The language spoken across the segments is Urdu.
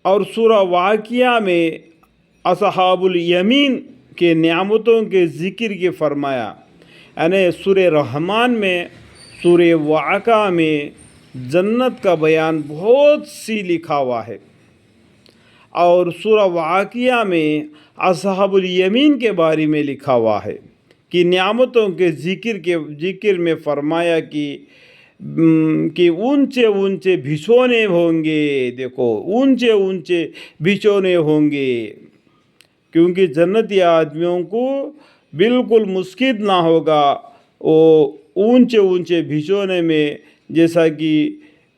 اور سورہ واقعہ میں اصحاب الیمین کے نعمتوں کے ذکر کی فرمایا، یعنی سورہ رحمان میں، سورہ واقعہ میں جنت کا بیان بہت سی لکھا ہوا ہے، اور سورہ واقعہ میں اصحاب الیمین کے بارے میں لکھا ہوا ہے کہ نعمتوں کے ذکر میں فرمایا کہ اونچے اونچے بچھونے ہوں گے، دیکھو اونچے اونچے بچھونے ہوں گے، کیونکہ جنتی آدمیوں کو بالکل مشکل نہ ہوگا وہ اونچے اونچے بچھونے میں، جیسا کہ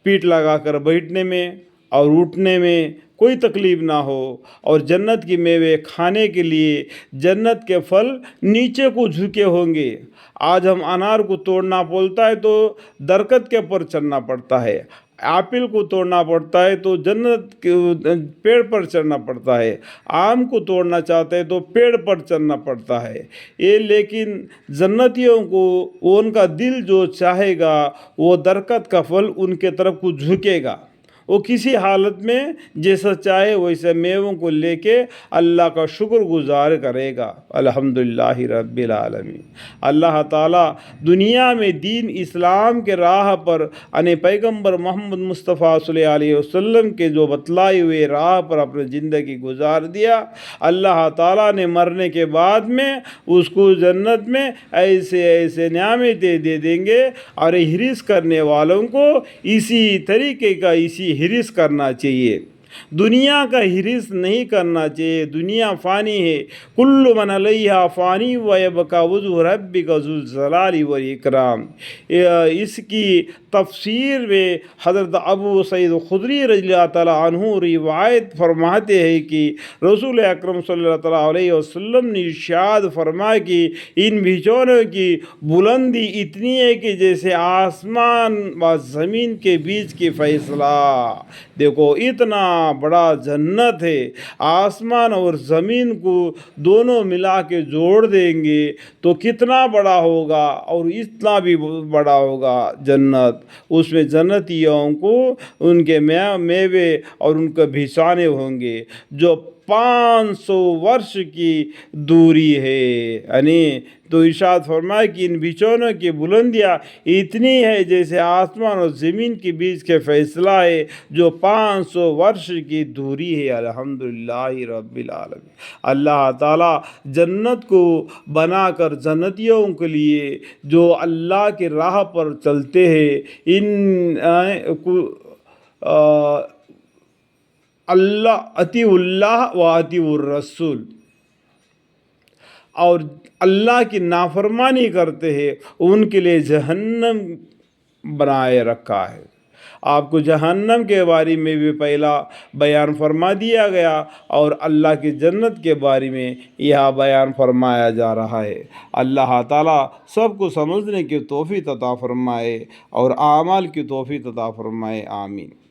پیٹھ لگا کر بیٹھنے میں اور اٹھنے میں کوئی تکلیف نہ ہو، اور جنت کی میوے کھانے کے لیے جنت کے پھل نیچے کو جھکے ہوں گے۔ آج ہم انار کو توڑنا بولتا ہے تو درخت کے اوپر چڑھنا پڑتا ہے، ایپل کو توڑنا پڑتا ہے تو جنت کے پیڑ پر چڑھنا پڑتا ہے، آم کو توڑنا چاہتے ہیں تو پیڑ پر چڑھنا پڑتا ہے۔ یہ لیکن جنتیوں کو ان کا دل جو چاہے گا وہ درخت کا پھل ان کے طرف کو جھکے گا، وہ کسی حالت میں جیسا چاہے ویسے میووں کو لے کے اللہ کا شکر گزار کرے گا۔ الحمدللہ رب العالمین۔ اللہ تعالیٰ دنیا میں دین اسلام کے راہ پر یعنی پیغمبر محمد مصطفیٰ صلی اللہ علیہ وسلم کے جو بتلائے ہوئے راہ پر اپنی زندگی گزار دیا، اللہ تعالیٰ نے مرنے کے بعد میں اس کو جنت میں ایسے ایسے نعمتیں دے دیں گے، اور حرص کرنے والوں کو اسی طریقے کا اسی حرص کرنا چاہیے، دنیا کا حرص نہیں کرنا چاہیے۔ دنیا فانی ہے، کل من علیہا فانی ویبقی وجہ ربک ذو الجلال والاکرام۔ اس کی تفسیر میں حضرت ابو سعید خدری رضی اللہ تعالیٰ عنہ روایت فرماتے ہیں کہ رسول اکرم صلی اللہ تعالیٰ علیہ وسلم نے ارشاد فرمایا کہ ان بچھونوں کی بلندی اتنی ہے کہ جیسے آسمان و زمین کے بیچ کی فیصلہ۔ دیکھو اتنا بڑا جنت ہے، آسمان اور زمین کو دونوں ملا کے جوڑ دیں گے تو کتنا بڑا ہوگا، اور اتنا بھی بڑا ہوگا جنت۔ اس میں جنتیوں کو ان کے میوے اور ان کے بچھانے ہوں گے جو 500 ورش کی دوری ہے، یعنی تو ارشاد فرمایا کہ ان بچھونوں کی بلندیاں اتنی ہے جیسے آسمان اور زمین کے بیچ کے فیصلہ ہے جو 500 ورش کی دوری ہے۔ الحمدللہ رب العالمین۔ اللہ تعالیٰ جنت کو بنا کر جنتیوں کے لیے جو اللہ کے راہ پر چلتے ہیں اطیعوا اللہ و اطیعوا الرسول، اور اللہ کی نافرمانی کرتے ہیں ان کے لیے جہنم بنائے رکھا ہے۔ آپ کو جہنم کے بارے میں بھی پہلا بیان فرما دیا گیا، اور اللہ کی جنت کے بارے میں یہ بیان فرمایا جا رہا ہے۔ اللہ تعالیٰ سب کو سمجھنے کی توفیق عطا فرمائے اور اعمال کی توفیق عطا فرمائے، آمین۔